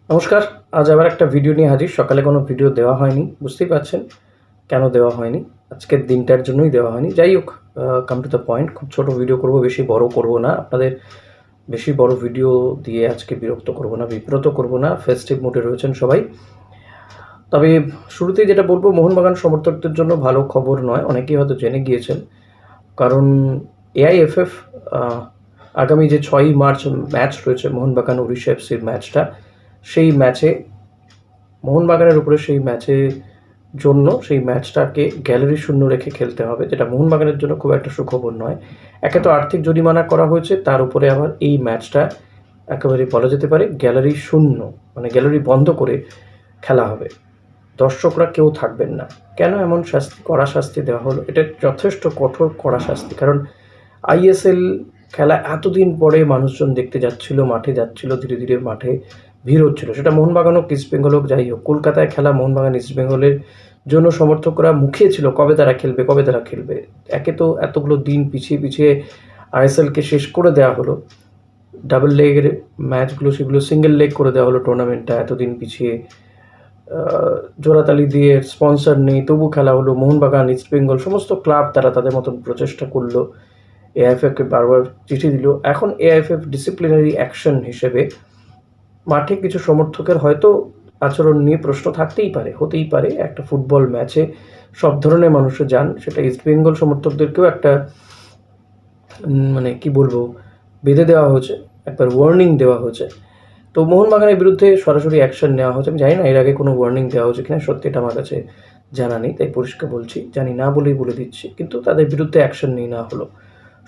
নমস্কার। আজ আবার একটা ভিডিও নিয়ে হাজির। সকালে কোনো ভিডিও দেওয়া হয়নি, বুঝতেই পারছেন কেন দেওয়া হয়নি। আজকের দিনটার জন্যই দেওয়া হয়নি। যাই হোক, কাম টু দ্য পয়েন্ট। খুব ছোট ভিডিও করব, বেশি বড় করব না। আপনাদের বেশি বড় ভিডিও দিয়ে আজকে বিরক্ত করব না, বিব্রত করব না। ফেস্টিভ মুডে রয়েছেন সবাই। তবে শুরুতেই যেটা বলবো, মোহনবাগান সমর্থকদের জন্য ভালো খবর নয়, অনেকেই হয়তো জেনে গিয়েছেন। কারণ এআইএফএফ আগামী যে 6ই মার্চ ম্যাচ রয়েছে মোহনবাগান উড়িষ্যা এফসির ম্যাচটা, সেই ম্যাচে মোহনবাগানের উপরে সেই ম্যাচটাকে গ্যালারি শূন্য রেখে খেলতে হবে, যেটা মোহনবাগানের জন্য খুব একটা সুখবর নয়। একে তো আর্থিক জরিমানা করা হয়েছে, তার উপরে আবার এই ম্যাচটা একেবারে বলা যেতে পারে গ্যালারি শূন্য, মানে গ্যালারি বন্ধ করে খেলা হবে। দর্শকরা কেউ থাকবেন না। কেন এমন কড়া শাস্তি দেওয়া হলো? এটা যথেষ্ট কঠোর কড়া শাস্তি। কারণ আইএসএল খেলা এতদিন পরে মানুষজন দেখতে যাচ্ছিল, মাঠে যাচ্ছিল, ধীরে ধীরে মাঠে ভিড় হচ্ছিল। সেটা মোহনবাগান হোক, ইস্টবেঙ্গল হোক, যাই হোক। কলকাতায় খেলা মোহনবাগান ইস্টবেঙ্গলের জন্য সমর্থকরা মুখিয়ে ছিল কবে তারা খেলবে, কবে তারা খেলবে। একে তো এতগুলো দিন পিছিয়ে পিছিয়ে আইএসএলকে শেষ করে দেওয়া হলো। ডাবল লেগের ম্যাচগুলো সেগুলো সিঙ্গেল লেগ করে দেওয়া হলো। টুর্নামেন্টটা এতদিন পিছিয়ে জোড়াতালি দিয়ে, স্পন্সর নেই, তবু খেলা হলো। মোহনবাগান, ইস্টবেঙ্গল সমস্ত ক্লাব তারা তাদের মতন প্রচেষ্টা করলো, এআইএফএফকে বারবার চিঠি দিল। এখন এআইএফএফ ডিসিপ্লিনারি অ্যাকশন হিসেবে মাঠে কিছু সমর্থকের হয়তো আচরণ নিয়ে প্রশ্ন থাকতেই পারে, হতেই পারে। একটা ফুটবল ম্যাচে সব ধরনের মানুষও যান, সেটা ইস্টবেঙ্গল সমর্থকদেরকেও একটা মানে কি বলবো, বেঁধে দেওয়া হয়েছে, একবার ওয়ার্নিং দেওয়া হয়েছে। তো মোহনবাগানের বিরুদ্ধে সরাসরি অ্যাকশন নেওয়া হয়েছে। আমি জানি না এর আগে কোনো ওয়ার্নিং দেওয়া হয়েছে কিনা, সত্যি এটা আমার কাছে জানা নেই, তাই পরিষ্কার বলছি, জানি না বলেই বলে দিচ্ছি। কিন্তু তাদের বিরুদ্ধে অ্যাকশন নিয়ে নেওয়া হলো,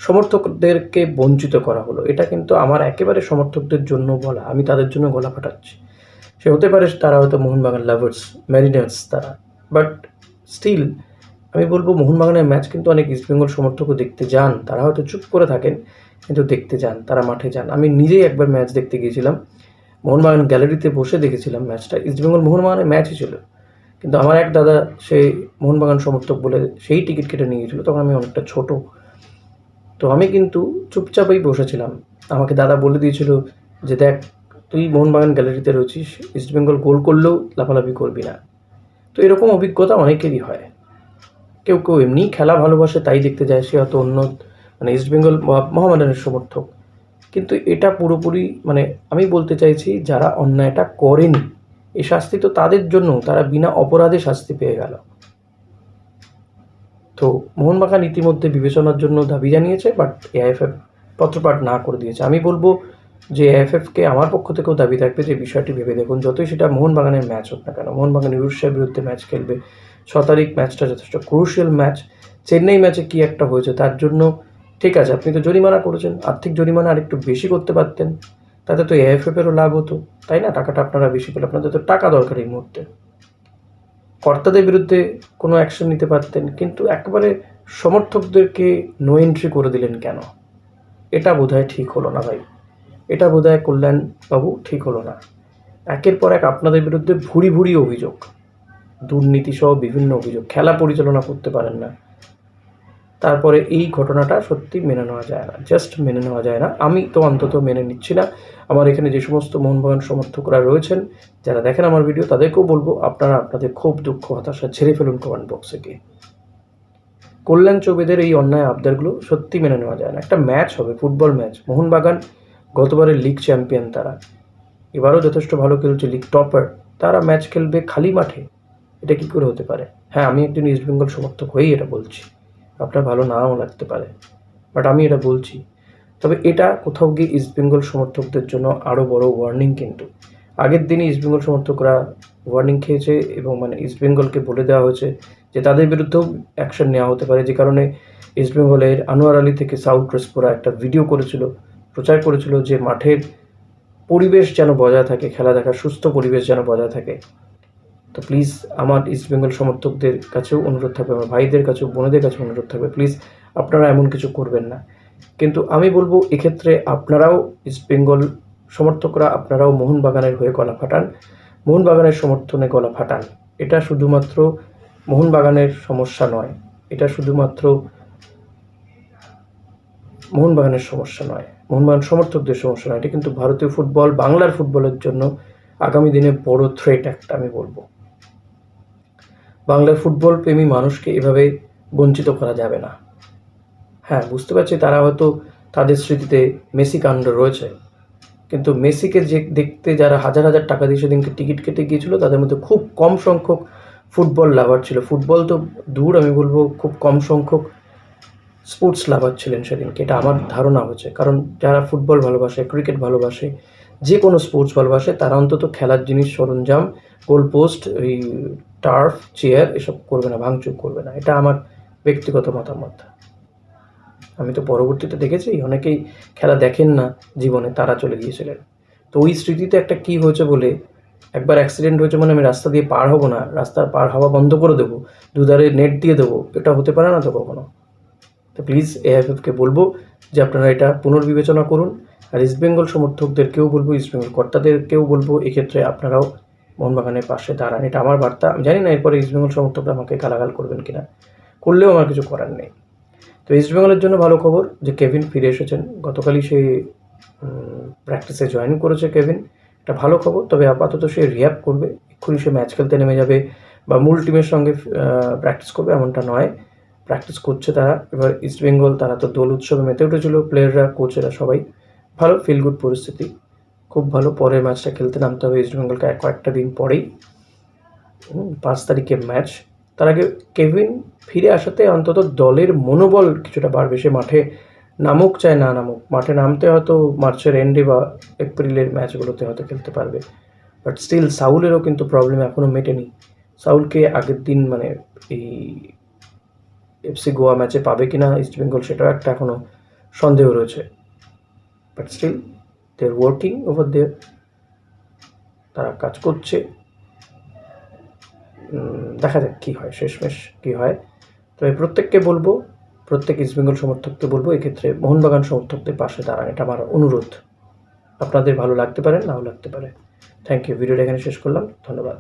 সমর্থকদেরকে বঞ্চিত করা হলো। এটা কিন্তু আমার একেবারে সমর্থকদের জন্য বলা, আমি তাদের জন্য গলা ফাটাচ্ছি। সে হতে পারে তারা হয়তো মোহনবাগান লাভার্স, ম্যারিনার্স তারা, বাট স্টিল আমি বলবো মোহনবাগানের ম্যাচ কিন্তু অনেক ইস্টবেঙ্গল সমর্থকও দেখতে যান। তারা হয়তো চুপ করে থাকেন, কিন্তু দেখতে যান, তারা মাঠে যান। আমি নিজেই একবার ম্যাচ দেখতে গিয়েছিলাম, মোহনবাগান গ্যালারিতে বসে দেখেছিলাম ম্যাচটা। ইস্টবেঙ্গল মোহনবাগানের ম্যাচই ছিল, কিন্তু আমার এক দাদা সে মোহনবাগান সমর্থক বলে সেই টিকিট কেটে নিয়ে গেছিলো। তখন আমি অনেকটা ছোট, তো আমি কিন্তু চুপচাপই বসেছিলাম। আমাকে দাদা বলে দিয়েছিল যে দেখ, তুই মোহনবাগান গ্যালারিতে রয়েছিস, ইস্টবেঙ্গল গোল করলেও লাফালাফি করবি না। তো এরকম অভিজ্ঞতা অনেকেরই হয়। কেউ কেউ এমনিই খেলা ভালোবাসে, তাই দেখতে যায়, সে হয়তো অন্য মানে ইস্টবেঙ্গল মোহামেডানের সমর্থক। কিন্তু এটা পুরোপুরি মানে আমি বলতে চাইছি, যারা অন্যায়টা করেনি, এই শাস্তি তো তাদের জন্য, তারা বিনা অপরাধে শাস্তি পেয়ে গেল। তো মোহনবাগান ইতিমধ্যে বিবেচনার জন্য দাবি জানিয়েছে, বাট এআইএফএফ পত্রপাঠ না করে দিয়েছে। আমি বলবো যে এআইএফএফকে আমার পক্ষ থেকেও দাবি থাকবে যে বিষয়টি ভেবে দেখুন, যতই সেটা মোহনবাগানের ম্যাচ হোক না কেন। মোহনবাগান উড়িষ্যার বিরুদ্ধে ম্যাচ খেলবে, 6 তারিখ ম্যাচটা যথেষ্ট ক্রুশিয়াল ম্যাচ। চেন্নাই ম্যাচে কি একটা হয়েছে তার জন্য ঠিক আছে, আপনি তো জরিমানা করেছেন, আর্থিক জরিমানা আরেকটু বেশি করতে পারতেন, তাতে তো এআইএফএফেরও লাভ হতো, তাই না? টাকাটা আপনারা বেশি পেলে, আপনাদের তো টাকা দরকার এই মুহূর্তে। কর্তাদের বিরুদ্ধে কোনো অ্যাকশন নিতে পারতেন, কিন্তু একেবারে সমর্থকদেরকে নো এন্ট্রি করে দিলেন কেন? এটা বোধহয় ঠিক হলো না ভাই, এটা বোধহয় কল্যাণবাবু ঠিক হলো না। একের পর এক আপনাদের বিরুদ্ধে ভুরি ভুরি অভিযোগ, দুর্নীতিসহ বিভিন্ন অভিযোগ, খেলা পরিচালনা করতে পারেন না। তারপরে এই ঘটনাটা সত্যি মেনে নেওয়া যায় না, জাস্ট মেনে নেওয়া যায় না। আমি তো অন্তত মেনে নিচ্ছি না। আমার এখানে যে সমস্ত মোহনবাগান সমর্থকরা রয়েছেন, যারা দেখেন আমার ভিডিও, তাদেরকেও বলবো আপনারা আপনাদের ক্ষোভ, দুঃখ, হতাশা ছেড়ে ফেলুন কমেন্ট বক্সে গিয়ে। কল্যাণ চৌবেদের এই অন্যায় আবদারগুলো সত্যি মেনে নেওয়া যায় না। একটা ম্যাচ হবে, ফুটবল ম্যাচ। মোহনবাগান গতবারের লিগ চ্যাম্পিয়ন, তারা এবারও যথেষ্ট ভালো খেলছে, লিগ টপার। তারা ম্যাচ খেলবে খালি মাঠে, এটা কী করে হতে পারে? হ্যাঁ, আমি একজন ইস্টবেঙ্গল সমর্থক হয়েই এটা বলছি, আপনার ভালো নাও লাগতে পারে, বাট আমি এটা বলছি। তবে এটা কোথাও গিয়ে ইস্টবেঙ্গল সমর্থকদের জন্য আরও বড় ওয়ার্নিং। কিন্তু আগের দিনই ইস্টবেঙ্গল সমর্থকরা ওয়ার্নিং খেয়েছে, এবং মানে ইস্টবেঙ্গলকে বলে দেওয়া হয়েছে যে তাদের বিরুদ্ধেও অ্যাকশন নেওয়া হতে পারে। যে কারণে ইস্টবেঙ্গলের আনোয়ার আলী থেকে সাউথ রেসপোরা একটা ভিডিও করেছিল, প্রচার করেছিল যে মাঠের পরিবেশ যেন বজায় থাকে, খেলা দেখার সুস্থ পরিবেশ যেন বজায় থাকে। তো প্লিজ আমার ইস্টবেঙ্গল সমর্থকদের কাছেও অনুরোধ থাকবে, আমার ভাইদের কাছেও, বোনেদের কাছেও অনুরোধ থাকবে, প্লিজ আপনারা এমন কিছু করবেন না। কিন্তু আমি বলবো এক্ষেত্রে আপনারাও ইস্টবেঙ্গল সমর্থকরা, আপনারাও মোহনবাগানের হয়ে গলা ফাটান, মোহনবাগানের সমর্থনে গলা ফাটান। এটা শুধুমাত্র মোহনবাগানের সমস্যা নয়, এটা শুধুমাত্র মোহনবাগানের সমস্যা নয়, মোহনবাগান সমর্থকদের সমস্যা নয়, এটা কিন্তু ভারতীয় ফুটবল, বাংলার ফুটবলের জন্য আগামী দিনে বড় থ্রেট একটা আমি বলবো। বাংলার ফুটবল প্রেমী মানুষকে এভাবে বঞ্চিত করা যাবে না। হ্যাঁ, বুঝতে পারছি তারা হয়তো তাদের স্মৃতিতে মেসি কাণ্ড রয়েছে, কিন্তু মেসিকে যে দেখতে যারা হাজার হাজার টাকা দিয়ে সেদিনকে টিকিট কেটে গিয়েছিল তাদের মধ্যে খুব কম সংখ্যক ফুটবল লাভার ছিল। ফুটবল তো দূর, আমি বলবো খুব কম সংখ্যক স্পোর্টস লাভার ছিলেন সেদিনকে, এটা আমার ধারণা হচ্ছে। কারণ যারা ফুটবল ভালোবাসে, ক্রিকেট ভালোবাসে, যে কোনো স্পোর্টস ভালোবাসে, তারা অন্তত খেলার জিনিস, সরঞ্জাম, গোল পোস্ট, ওই টার্ফ, চেয়ার এসব করবে না, ভাঙচুর করবে না। এটা আমার ব্যক্তিগত মতামত। আমি তো পরবর্তীতে দেখেছি অনেকেই খেলা দেখেন না জীবনে, তারা চলে গিয়েছিলেন। তো ওই স্মৃতিতে একটা কী হয়েছে বলে, একবার অ্যাক্সিডেন্ট হয়েছে মানে আমি রাস্তা দিয়ে পার হব না, রাস্তার পার হওয়া বন্ধ করে দেবো, দুধারে নেট দিয়ে দেবো, এটা হতে পারে না তো কখনো। তো প্লিজ এআইএফএফকে বলবো যে আপনারা এটা পুনর্বিবেচনা করুন। আর ইস্টবেঙ্গল সমর্থকদেরকেও বলবো, ইস্টবেঙ্গল কর্তাদেরকেও বলবো, এক্ষেত্রে আপনারাও মোহনবাগানের পাশে দাঁড়ান। এটা আমার বার্তা। আমি জানি না এরপরে ইস্টবেঙ্গল সমর্থকরা আমাকে গালাগাল করবেন কিনা, করলেও আমার কিছু করার নেই। তো ইস্টবেঙ্গলের জন্য ভালো খবর যে কেভিন ফিরে এসেছেন, গতকালই সে প্র্যাকটিসে জয়েন করেছে কেভিন, এটা ভালো খবর। তবে আপাতত সে রিহ্যাব করবে, এক্ষুনি সে ম্যাচ খেলতে নেমে যাবে বা মূল টিমের সঙ্গে প্র্যাকটিস করবে এমনটা নয়, প্র্যাকটিস করছে তারা। এবার ইস্টবেঙ্গল তারা তো দোল উৎসবে মেতে উঠেছিল, প্লেয়াররা, কোচেরা সবাই। ভালো ফিল গুড পরিস্থিতি, খুব ভালো। পরের ম্যাচটা খেলতে নামতে হবে ইস্টবেঙ্গলকে কয়েকটা দিন পরেই, 5 তারিখে ম্যাচ। তার আগে কেভিন ফিরে আসাতে অন্তত দলের মনোবল কিছুটা বাড়বে। সে মাঠে নামুক চায় না নামুক, মাঠে নামতে হয়তো মার্চের এন্ডে বা এপ্রিলের ম্যাচগুলোতে হয়তো খেলতে পারবে। বাট স্টিল সাউলেরও কিন্তু প্রবলেম এখনও মেটেনি। সাউলকে আগের দিন মানে এই এফসি গোয়া ম্যাচে পাবে কি না ইস্টবেঙ্গল, সেটাও একটা এখনও সন্দেহ রয়েছে। But still they are working over there, তারা কাজ করছে। দেখা যাক কী হয়, শেষমেশ কী হয়। তবে প্রত্যেককে বলবো, প্রত্যেক ইস্টবেঙ্গল সমর্থককে বলবো এক্ষেত্রে মোহনবাগান সমর্থকদের পাশে দাঁড়ান, এটা আমার অনুরোধ। আপনাদের ভালো লাগতে পারে, নাও লাগতে পারে। Thank you. ভিডিওটা এখানে শেষ করলাম, ধন্যবাদ।